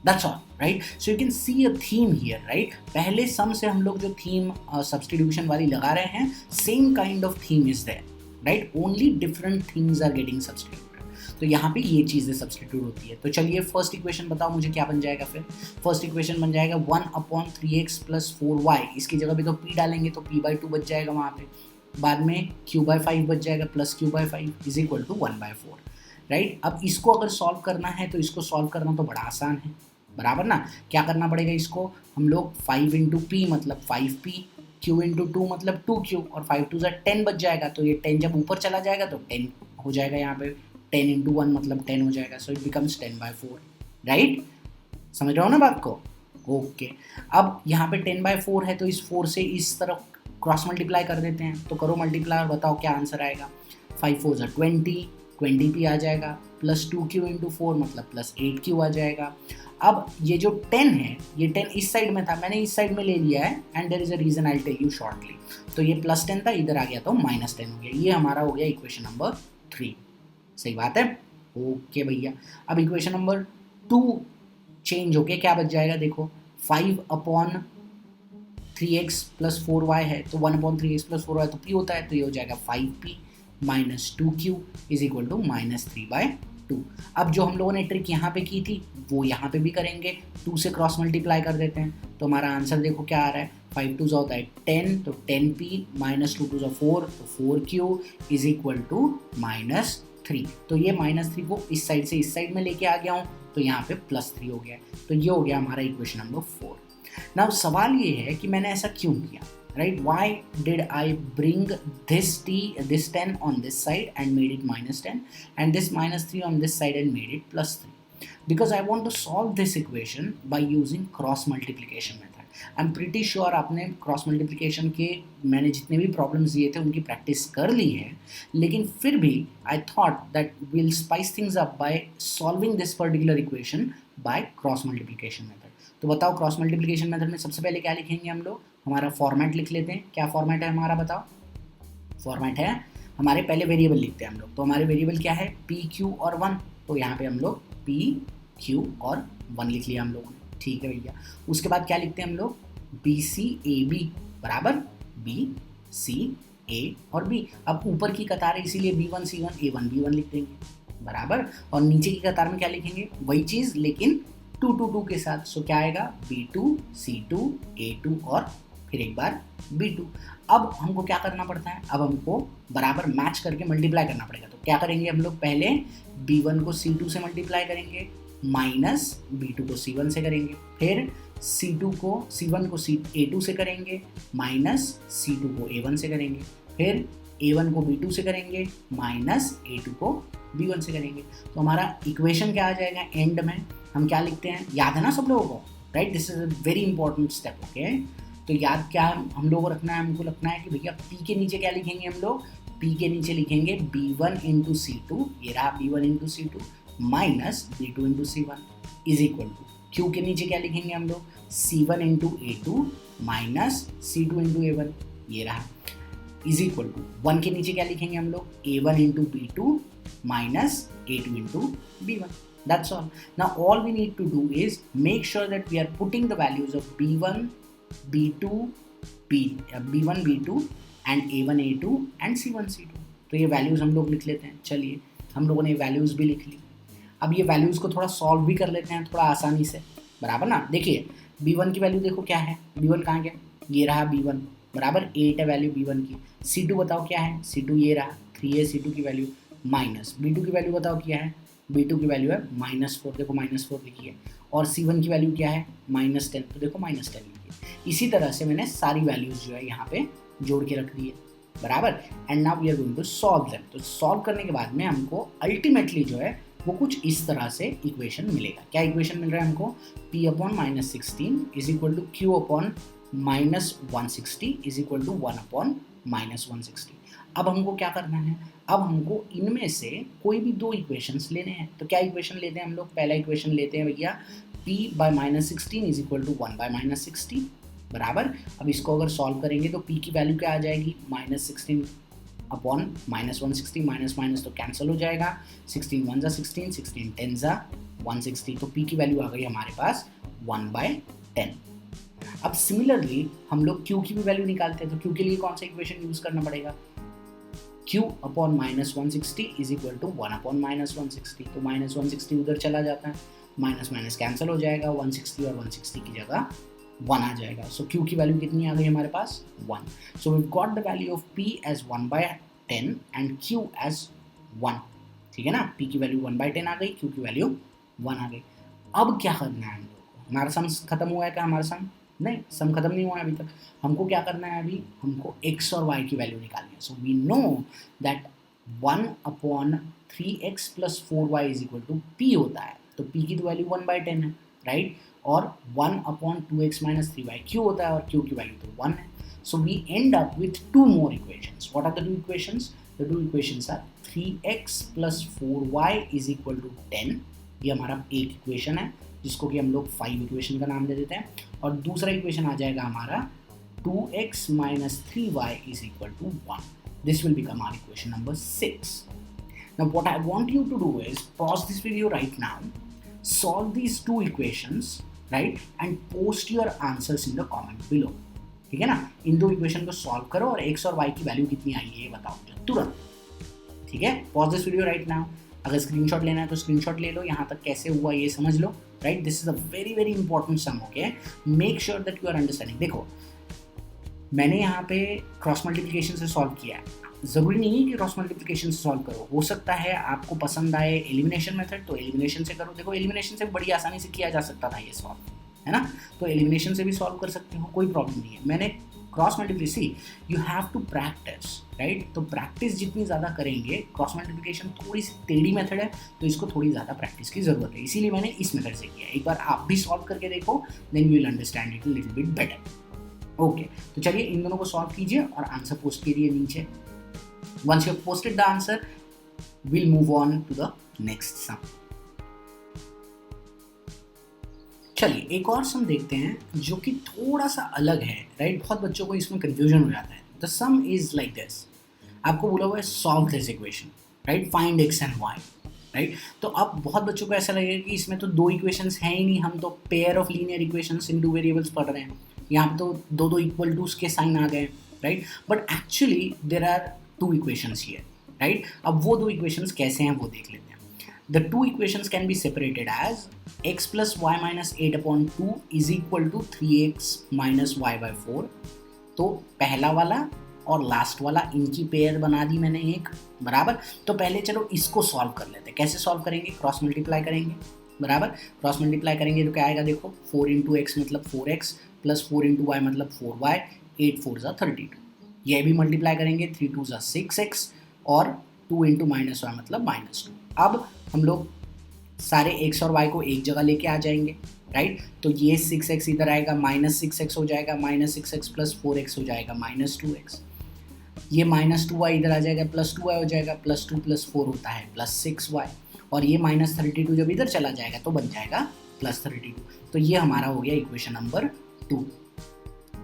That's all, right. So you can see a theme here, right. पहले सम से हम लोग जो थीम सब्सटीट्यूशन वाली लगा रहे हैं, same kind of theme is there, right, only different things are getting substituted. तो यहाँ पे ये चीज़ें सब्सटीट्यूट होती है। तो चलिए फर्स्ट इक्वेशन बताओ मुझे क्या बन जाएगा फिर। फर्स्ट इक्वेशन बन जाएगा 1/3x + 4y, इसकी जगह पे तो p डालेंगे तो p/2 बच जाएगा वहाँ पे, बाद में q/5 बच जाएगा प्लस q/5 = 1/4, राइट। अब इसको अगर सॉल्व करना है तो इसको सॉल्व करना तो बड़ा आसान है, बराबर ना। क्या करना पड़ेगा इसको, हम लोग 5 × p मतलब 5p, q × 2 मतलब 2q, और 5 2s are 10 बच जाएगा, तो ये 10 जब ऊपर चला जाएगा तो 10 हो जाएगा, यहाँ पे 10 × 1 मतलब 10 हो जाएगा, सो इट बिकम्स 10/4, राइट। समझ रहे हो ना बात को, ओके। अब यहाँ पे 10/4 है तो इस 4 से इस तरफ क्रॉस मल्टीप्लाई कर देते हैं, तो करो मल्टीप्लाई और बताओ क्या आंसर आएगा। 5 4 ज़ा 20 पी आ जाएगा, प्लस 2q इंटू 4 मतलब प्लस 8q आ जाएगा। अब ये जो 10 है, ये 10 इस साइड में था, मैंने इस साइड में ले लिया है, and there is a reason I tell you shortly. तो ये प्लस 10 था, इधर आ गया तो माइनस 10 हो गया। ये हमारा हो गया इक्वेशन नंबर 3। सही बात है, ओके भैया। अब इक्वेशन नंबर 2 चेंज होके क्या बच जाएगा, देखो 5 अपॉन 3x प्लस 4y है, तो 1 अपॉन 3x प्लस 4y तो p होता है, तो ये हो जाएगा 5p minus 2q is equal to minus 3/2। अब जो हम लोगों ने ट्रिक यहाँ पे की थी वो यहाँ पे भी करेंगे, 2 से क्रॉस मल्टीप्लाई कर देते हैं, तो हमारा आंसर देखो क्या आ रहा है, 5 2 होता है 10, तो 10p माइनस 2 2 4, तो 4q is equal to minus 3। तो ये माइनस 3 को इस साइड से इस साइड में लेके आ गया हूँ, तो यहाँ पे प्लस 3 हो गया। तो ये हो गया हमारा इक्वेशन नंबर 4। नाउ सवाल ये है कि मैंने ऐसा क्यों किया, right? Why did I bring this 10 on this side and made it minus 10 and this minus 3 on this side and made it plus 3? Because I want to solve this equation by using cross multiplication method. I am pretty sure आपने cross multiplication के मैंने जितने भी problems दिए थे उनकी practice कर ली है, लेकिन फिर भी I thought that will spice things up by solving this particular equation by cross multiplication method. तो बताओ क्रॉस मल्टीप्लिकेशन मेथड में सबसे पहले क्या लिखेंगे हम लोग, हमारा फॉर्मेट लिख लेते हैं। क्या फॉर्मेट है हमारा, बताओ? फॉर्मेट है हमारे, पहले वेरिएबल लिखते हैं हम लोग। तो हमारे वेरिएबल क्या है, पी क्यू और 1, तो यहाँ पे हम लोग पी क्यू और 1 लिख लिया हम लोगों ने, ठीक है भैया। उसके बाद क्या लिखते हैं हम लोग, बी सी ए बी बराबर बी सी ए और बी। अब ऊपर की कतार है इसीलिए B1 C1 A1 B1 लिख देंगे बराबर, और नीचे की कतार में क्या लिखेंगे, वही चीज़ लेकिन 2 2 2 के साथ। सो क्या आएगा, B2 C2 A2 और फिर एक बार B2। अब हमको क्या करना पड़ता है, अब हमको बराबर मैच करके मल्टीप्लाई करना पड़ेगा। तो क्या करेंगे हम लोग, पहले B1 को C2 से मल्टीप्लाई करेंगे, माइनस B2 को C1 से करेंगे, फिर C1 को A2 से करेंगे, माइनस C2 को A1 से करेंगे, फिर A1 को B2 से करेंगे, माइनस A2 को B1 से करेंगे। तो हमारा इक्वेशन क्या आ जाएगा, एंड में हम क्या लिखते हैं, याद है ना सब लोगों को, right? This is a very important step, okay? तो याद क्या हम लोगों को रखना है, हमको रखना है कि भैया P के नीचे क्या लिखेंगे हम लोग, P के नीचे लिखेंगे B1 इंटू C2, ये रहा B1 into C2 minus B2 into C1 is equal to, Q के नीचे क्या लिखेंगे हम लोग, C1 into A2 minus C2 into A1, ये रहा, इज इक्वल टू 1 के नीचे क्या लिखेंगे हम लोग, A1 into B2 minus A2 into B1। That's all. Now all we need to do is make sure that we are putting the values of B1, B2, B1, B2 and A1, A2 and C1, C2। तो ये values हम लोग लिख लेते हैं। चलिए हम लोगों ने वैल्यूज़ भी लिख ली। अब ये वैल्यूज़ को थोड़ा सॉल्व भी कर लेते हैं थोड़ा आसानी से, बराबर ना? देखिए B1 की वैल्यू देखो क्या है, B1 कहाँ गया, ये रहा B1 बराबर 8 है वैल्यू B1 की। C2 बताओ क्या है, C2 ये रहा 3 है C2 की वैल्यू, माइनस B2 की वैल्यू बताओ क्या है, B2 की वैल्यू है -4, देखो -4 लिखी है, और C1 की वैल्यू क्या है -10, तो देखो -10 लिखी है। इसी तरह से मैंने सारी वैल्यूज़ जो है यहाँ पे जोड़ के रख दी है, बराबर। And now we are going to solve them. तो सॉल्व करने के बाद में हमको अल्टीमेटली जो है वो कुछ इस तरह से इक्वेशन मिलेगा। क्या इक्वेशन मिल रहा है हमको, P upon -16 is equal to Q upon -160 is equal to 1 upon -160। अब हमको क्या करना है, अब हमको इनमें से कोई भी दो इक्वेशंस लेने हैं। तो क्या इक्वेशन लेते हैं हम लोग, पहला इक्वेशन लेते हैं भैया P by -16 is equal to 1 by -60 बराबर। अब इसको अगर सॉल्व करेंगे तो P की वैल्यू क्या आ जाएगी, -16 अपॉन -160, माइनस माइनस तो कैंसिल हो जाएगा, 16 1 ज़ा 16, 16 10 ज़ा 160, तो P की वैल्यू आ गई हमारे पास 1/10। अब सिमिलरली हम लोग Q की भी वैल्यू निकालते हैं। तो Q के लिए कौन सा इक्वेशन यूज़ करना पड़ेगा, Q upon -160 is equal to 1 upon -160, तो -160 उधर चला जाता है, माइनस माइनस कैंसिल हो जाएगा, 160 और 160 की जगह 1 आ जाएगा। सो Q की वैल्यू कितनी आ गई हमारे पास, 1। So we got the value of P as 1/10 and Q as 1, ठीक है ना? P की वैल्यू 1/10 आ गई, Q की वैल्यू 1 आ गई। अब क्या करना है हम लोग को, हमारा सम खत्म हुआ है क्या, हमारा सम नहीं, सम खत्म नहीं हुआ है अभी तक। हमको क्या करना है, अभी हमको x और y की वैल्यू निकालनी है। So we know that 1 upon 3x plus 4y is equal to P होता है। तो P की तो वैल्यू 1/10 है, राइट? और 1 upon 2x minus 3y Q होता है, और Q की वैल्यू तो 1 है। So we end up with 2 more equations. What are the 2 equations? The two equations are 3x + 4y is equal to 10, ये हमारा एक इक्वेशन है जिसको कि हम लोग 5 इक्वेशन का नाम दे देते हैं, और दूसरा इक्वेशन आ जाएगा हमारा 2x - 3y is equal to 1. This will become our equation number 6. Now what I want you to do is pause this video right now, solve these two equations, right, and post your answers in the comment below. ठीक है ना, इन दो equation को solve करो और x और y की value कितनी आई है ये बताओ मुझे तुरंत. ठीक है, pause this video right now. अगर स्क्रीनशॉट लेना है तो स्क्रीनशॉट ले लो, यहाँ तक कैसे हुआ ये समझ लो. Right, this is a very very important sum. Okay, make sure that you are understanding. देखो मैंने यहाँ पे क्रॉस मल्टीप्लिकेशन से सॉल्व किया है, ज़रूरी नहीं है कि क्रॉस मल्टीप्लिकेशन से सॉल्व करो, हो सकता है आपको पसंद आए एलिमिनेशन मेथड तो एलिमिनेशन से करो. देखो एलिमिनेशन से बड़ी आसानी से किया जा सकता था ये सॉल्व, है ना, तो एलिमिनेशन से भी सॉल्व कर सकते हो, कोई प्रॉब्लम नहीं है. मैंने cross multiplication, you have to practise, right, तो प्रैक्टिस जितनी ज़्यादा करेंगे, क्रॉस मल्टीप्लिकेशन थोड़ी सी टेढ़ी मेथड है तो इसको थोड़ी ज़्यादा प्रैक्टिस की ज़रूरत है, इसीलिए मैंने इस मेथड से किया. एक बार आप भी सॉल्व करके देखो, then you will understand it little bit better. Okay, तो चलिए इन दोनों को सॉल्व कीजिए और आंसर पोस्ट कीजिए नीचे. Once you have posted the answer, we'll move on to the next sum. चलिए एक और सम देखते हैं जो कि थोड़ा सा अलग है. राइट, बहुत बच्चों को इसमें कंफ्यूजन हो जाता है. The some is like this. आपको बोला हुआ है solve this equation, right, find x and y. Right, तो अब बहुत बच्चों को ऐसा लगेगा कि इसमें तो दो इक्वेशंस हैं ही नहीं, हम तो pair of linear equations in two variables पढ़ रहे हैं, यहाँ पे तो दो दो इक्वल टूस के साइन आ गए. Right, but actually there are two equations here, right? अब वो दो equations कैसे हैं वो देख लेते हैं. The two equations can be separated as x + y - 8/2 is equal to 3x - y/4. तो पहला वाला और लास्ट वाला इनकी पेयर बना दी मैंने एक, बराबर. तो पहले चलो इसको सॉल्व कर लेते हैं. कैसे सॉल्व करेंगे, क्रॉस मल्टीप्लाई करेंगे, बराबर. क्रॉस मल्टीप्लाई करेंगे तो क्या आएगा, देखो 4 × x मतलब 4x + 4 × y मतलब 4y, 8 4 = 32. ये भी मल्टीप्लाई करेंगे, 3 2 = 6x और 2 × -y मतलब -2. अब हम लोग सारे x और y को एक जगह लेके आ जाएंगे. राइट, तो ये 6x इधर आएगा, -6x हो जाएगा, -6x + 4x हो जाएगा -2x. ये -2y इधर आ जाएगा, +2y हो जाएगा, +2 + 4 होता है +6y, और ये -32 जब इधर चला जाएगा तो बन जाएगा +32. तो ये हमारा हो गया इक्वेशन नंबर 2.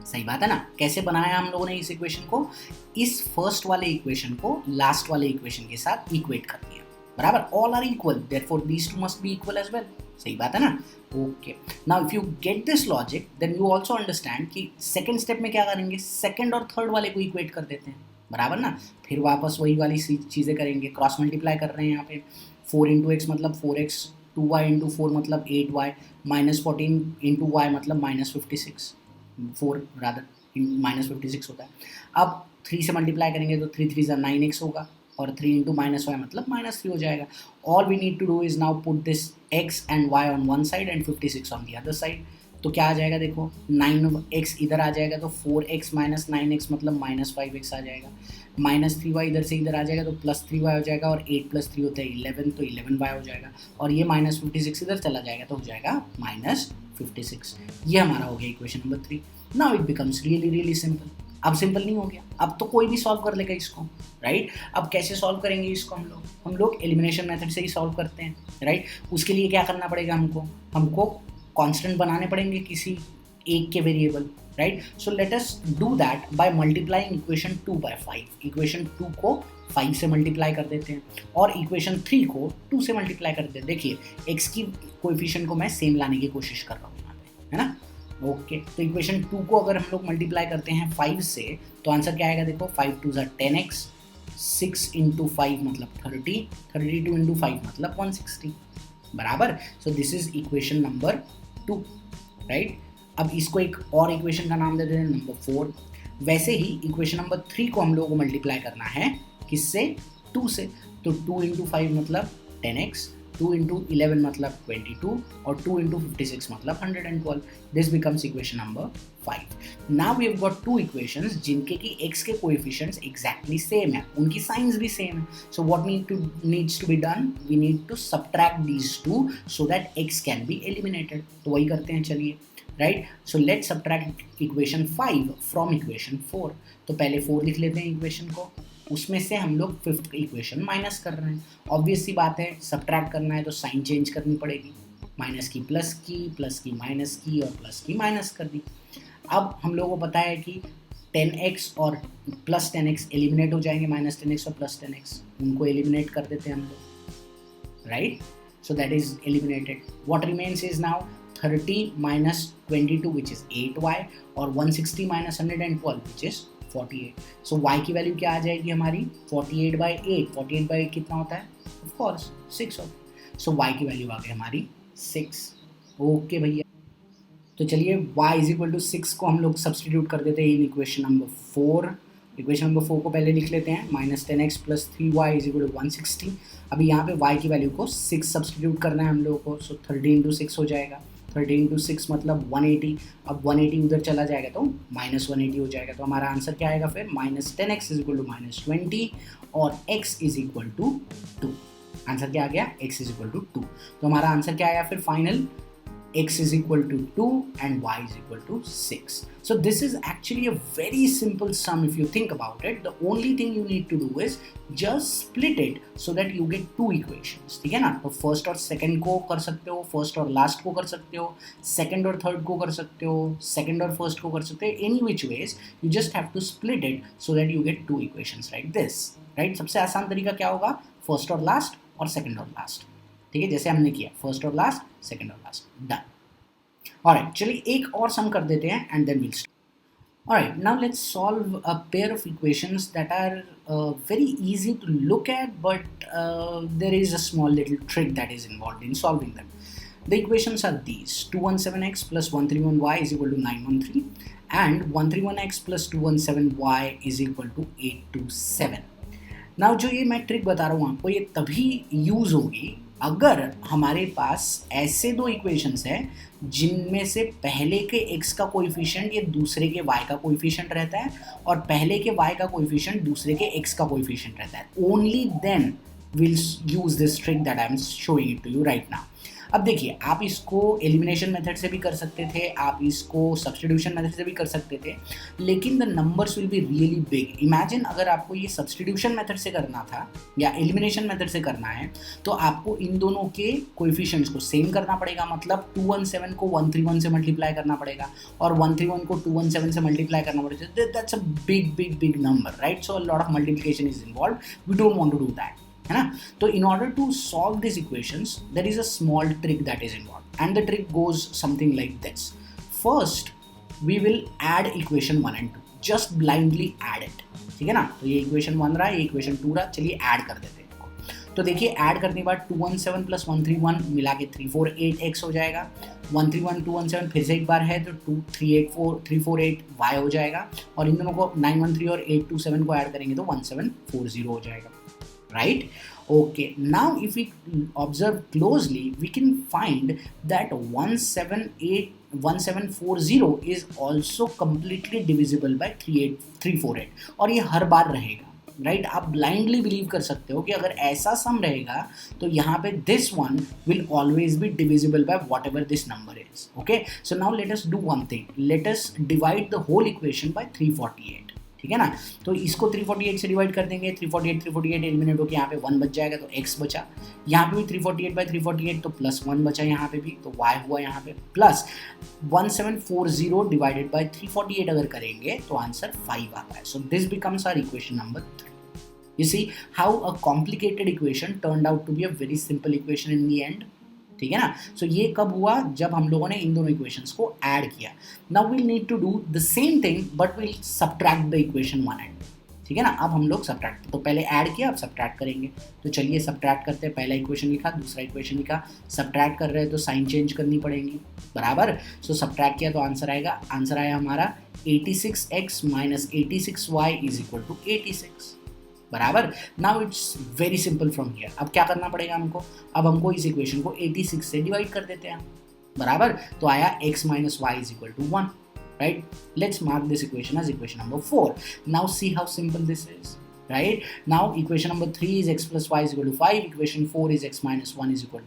सही बात है ना. कैसे बनाया हम लोगों ने इस इक्वेशन को, इस फर्स्ट वाले इक्वेशन को लास्ट वाले इक्वेशन के साथ इक्वेट कर दिया, बराबर. All are equal, therefore these two must be equal as well. सही बात है ना. Okay, now if you get this logic then you also understand कि सेकंड स्टेप में क्या करेंगे, सेकंड और थर्ड वाले को इक्वेट कर देते हैं, बराबर ना. फिर वापस वही वाली चीज़ें करेंगे, क्रॉस मल्टीप्लाई कर रहे हैं यहाँ पे. 4 × x मतलब 4x, 2y × 4 मतलब 8y, -14 × y मतलब -56, 4 रादर -56 होता है. अब 3 से मल्टीप्लाई करेंगे तो 3 3 = 9x होगा, और 3 × -y मतलब -3 हो जाएगा. All we need to do is now put this x and y on one side and 56 on the other side. तो क्या आ जाएगा, देखो 9x इधर आ जाएगा तो 4x - 9x मतलब -5x आ जाएगा, -3y इधर से इधर आ जाएगा तो +3y हो जाएगा, और 8 + 3 होता है 11 तो 11y हो जाएगा, और ये -56 इधर चला जाएगा तो हो जाएगा -56. ये हमारा हो गया equation number 3. Now it becomes really really simple. अब सिंपल नहीं हो गया, अब तो कोई भी सॉल्व कर लेगा इसको. राइट, अब कैसे सॉल्व करेंगे इसको, हम लोग एलिमिनेशन मेथड से ही सॉल्व करते हैं. राइट, उसके लिए क्या करना पड़ेगा, हमको कांस्टेंट बनाने पड़ेंगे किसी एक के variable. Right, so let us do that by multiplying equation 2 by 5. Equation 2 को 5 से मल्टीप्लाई कर देते हैं और इक्वेशन 3 को 2 से मल्टीप्लाई कर देते हैं. देखिए x की कोएफिशिएंट को मैं सेम लाने की कोशिश कर रहा हूँ यहाँ पे, है ना. ओके, तो इक्वेशन 2 को अगर हम लोग मल्टीप्लाई करते हैं 5 से तो आंसर क्या आएगा, देखो 5 2 = 10x, 6 × 5 मतलब 30, 32 × 5 मतलब 160, बराबर. सो this is equation number 2. Right, अब इसको एक और इक्वेशन का नाम दे देते हैं नंबर 4. वैसे ही इक्वेशन नंबर 3 को हम लोगों को मल्टीप्लाई करना है किससे, 2 से. तो 2 × 5 मतलब 10x, 2 × 11 मतलब 22, और 2 × 56 मतलब 112. This becomes equation number 5. Now we have got two equations जिनके की x के कोएफिशिएंट्स एग्जैक्टली सेम है, उनकी साइंस भी सेम है. So what needs to be done, we need to subtract these two so that x can be eliminated. तो वही करते हैं, चलिए. Right, so let's subtract equation 5 from equation 4. तो पहले 4 लिख लेते हैं इक्वेशन को. उसमें से हम लोग फिफ्थ इक्वेशन माइनस कर रहे हैं। ऑब्वियस सी बात है, सब्ट्रैक्ट करना है तो साइन चेंज करनी पड़ेगी, माइनस की प्लस की, प्लस की माइनस की और प्लस की माइनस कर दी। अब हम लोगों को पता है कि 10x और प्लस 10x एलिमिनेट हो जाएंगे, माइनस 10x और प्लस 10x उनको एलिमिनेट कर देते हैं हम लोग, right. So that is eliminated. What remains is now 30 minus 22 which is 8y और 160 minus 112 which is 48. So y की वैल्यू क्या आ जाएगी हमारी 48/8. 48/8 कितना होता है? Of course 6 होता है. So y की वैल्यू आ गई हमारी 6. ओके भैया, तो चलिए y इज इक्वल टू 6 को हम लोग सब्सटीट्यूट कर देते हैं in equation number 4। Equation number 4 को पहले लिख लेते हैं, minus 10x plus 3y is equal to 160। अभी यहाँ पे y की वैल्यू को 6 सब्सटीट्यूट करना है हम लोगों को, सो 30 इंटू 6 हो जाएगा। 30 इंटू 6 मतलब 180। अब 180 उधर चला जाएगा तो माइनस 180 हो जाएगा। तो हमारा आंसर क्या आएगा फिर, minus 10x is equal to minus 20 और x is equal to 2। Answer क्या आ गया, x इज इक्वल टू 2। तो हमारा आंसर क्या आया फिर final, x is equal to 2 and y is equal to 6. So this is actually a very simple sum if you think about it. The only thing you need to do is just split it so that you get two equations. ठीक है ना, तो first और second को कर सकते हो, first और लास्ट को कर सकते हो, सेकंड और थर्ड को कर सकते हो, सेकंड और फर्स्ट को कर सकते हो, any which ways you just have to split it so that you get two equations like this, right? सबसे आसान तरीका क्या होगा, फर्स्ट और लास्ट और सेकंड और लास्ट, ठीक है, जैसे हमने किया फर्स्ट और लास्ट, सेकंड और लास्ट, डन। ऑलराइट, चलिए एक और सम कर देते हैं and then will start. Alright, now let's solve a pair of equations that are very easy to look at, but there is a small little trick that is involved in solving them. The equations are these: 217x plus 131y is equal to 913 and 131x plus 217y is equal to 827. Now जो ये मैं trick बता रहा हूँ आपको, ये तभी use होगी अगर हमारे पास ऐसे दो इक्वेशंस हैं जिनमें से पहले के x का कोएफिशिएंट ये दूसरे के y का कोएफिशिएंट रहता है और पहले के y का कोएफिशिएंट दूसरे के x का कोएफिशिएंट रहता है। Only then will use this trick that I am showing it to you right now. अब देखिए, आप इसको एलिमिनेशन मेथड से भी कर सकते थे, आप इसको सब्स्टिट्यूशन मेथड से भी कर सकते थे, लेकिन the numbers will be really big. Imagine अगर आपको ये सब्स्टिट्यूशन मेथड से करना था या एलिमिनेशन मेथड से करना है तो आपको इन दोनों के कोएफिशिएंट्स को सेम करना पड़ेगा, मतलब 217 को 131 से मल्टीप्लाई करना पड़ेगा और 131 को 217 से मल्टीप्लाई करना पड़ेगा। That's a big number, right? So a lot of multiplication is involve, we don't want to do that, है ना। तो in order to solve these equations there is a small trick that is involved and the trick goes something like this. First we will add equation 1 and 2, just blindly add it, ठीक है ना। तो ये equation 1 रहा, ये equation 2 रहा, चलिए add कर देते हैं। तो देखिए ऐड करने के बाद 217 प्लस 131 मिला के 348x हो जाएगा, 131 217 फिर से एक बार है तो 348 y हो जाएगा और इन दोनों को 913 और 827 को ऐड करेंगे तो 1740 हो जाएगा, right? Okay, now if we observe closely we can find that 1740 is also completely divisible by 348 और ये हर बार रहेगा, राइट? आप ब्लाइंडली बिलीव कर सकते हो कि अगर ऐसा सम रहेगा तो यहाँ पे this one will always be divisible by whatever this number is. Okay, so now let us do one thing, let us divide the whole equation by 348, ठीक है ना। तो इसको 348 से डिवाइड कर देंगे, 348 एलिमिनेट होकर यहाँ पे 1 बच जाएगा तो x बचा, यहाँ पे भी 348 बाई 348 तो प्लस 1 बचा यहाँ पे भी, तो y हुआ यहाँ पे प्लस 1740 डिवाइडेड बाई 348 अगर करेंगे तो आंसर 5 आता है। So this becomes our equation number 3। You see how a complicated equation turned out to be a very simple equation in the end, ठीक है ना। सो ये कब हुआ, जब हम लोगों ने इन दोनों इक्वेशंस को ऐड किया। Now we'll need to do the same thing but will subtract the equation 1 and 2, ठीक है ना। अब हम लोग सब्ट्रैक्ट, तो पहले ऐड किया अब सब्ट्रैक्ट करेंगे। तो चलिए सब्ट्रैक्ट करते हैं, पहला इक्वेशन लिखा, दूसरा इक्वेशन लिखा, सब्ट्रैक्ट कर रहे हैं तो साइन चेंज करनी पड़ेगी, बराबर। सो सब्ट्रैक्ट किया तो आंसर आएगा, आंसर आया हमारा 86x minus 86y is equal to 86, बराबर। Now it's very simple from here. अब क्या करना पड़ेगा हमको, अब हमको इस इक्वेशन को 86 से डिवाइड कर देते हैं, बराबर। तो आया x minus y is equal to 1, right. Let's mark this equation as equation number 4। Now see how simple this is, right? Now equation number 3 is x plus y is equal to 5, equation 4 is x minus y is equal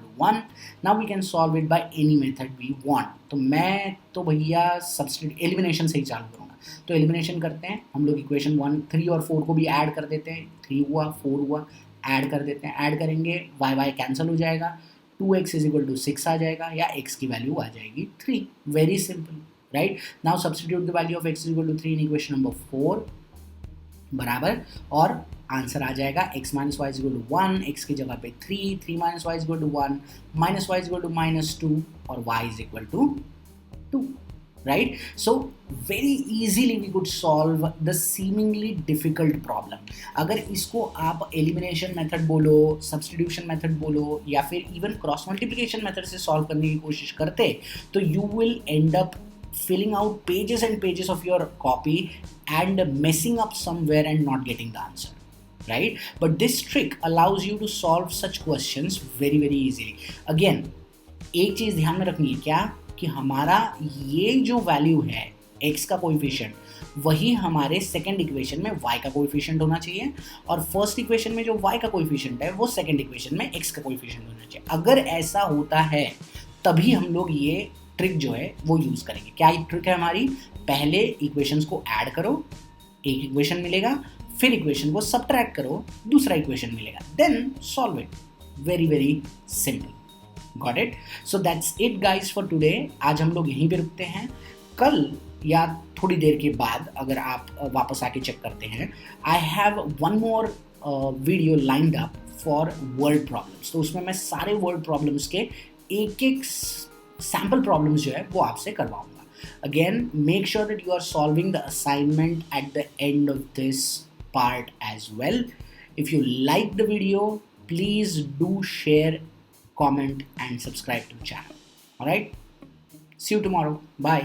to 1. Now we can solve it by any method we want. तो मैं तो भैया substitute elimination से ही चालू करूँगा। तो elimination करते हैं हम लोग, इक्वेशन 1 3 और 4 को भी ऐड कर देते हैं, 3 हुआ 4 हुआ, ऐड कर देते हैं, ऐड करेंगे y कैंसिल हो जाएगा, 2x इज इक्वल टू 6 आ जाएगा, या x की वैल्यू आ जाएगी 3, very simple, right. Now substitute the value of x is equal to 3 in equation number 4 बराबर, और आंसर आ जाएगा x minus y is equal to 1, x की जगह पे 3 minus y is equal to 1, minus y is equal to minus 2 और y is equal to 2, right? So very easily we could solve the seemingly difficult problem. अगर इसको आप elimination method बोलो, substitution method बोलो, या फिर even cross multiplication method से solve करने की कोशिश करते, तो you will end up filling out pages and pages of your copy and messing up somewhere and not getting the answer, right? But this trick allows you to solve such questions very very easily. Again, एक चीज़ ध्यान में रखनी है, क्या कि हमारा ये जो वैल्यू है x का कोएफिशिएंट, वही हमारे सेकंड इक्वेशन में y का कोएफिशिएंट होना चाहिए, और फर्स्ट इक्वेशन में जो y का कोएफिशिएंट है वो सेकंड इक्वेशन में x का कोएफिशिएंट होना चाहिए। अगर ऐसा होता है तभी हम लोग ये ट्रिक जो है वो यूज़ करेंगे। क्या ट्रिक है हमारी? पहले इक्वेशंस को ऐड करो, एक इक्वेशन मिलेगा, फिर इक्वेशन को सब्ट्रैक्ट करो, दूसरा इक्वेशन मिलेगा, then solve it. Very very simple. Got it? So that's it guys for today. आज हम लोग यहीं पे रुकते हैं। कल या थोड़ी देर के बाद अगर आप वापस आके चेक करते हैं, I have one more video lined up for word problems. तो उसमें मैं सारे word problems के एक एक sample problems जो है वो आपसे करवाऊंगा। Again, make sure that you are solving the assignment at the end of this part as well. If you like the video, please do share, comment and subscribe to the channel. All right, see you tomorrow. Bye.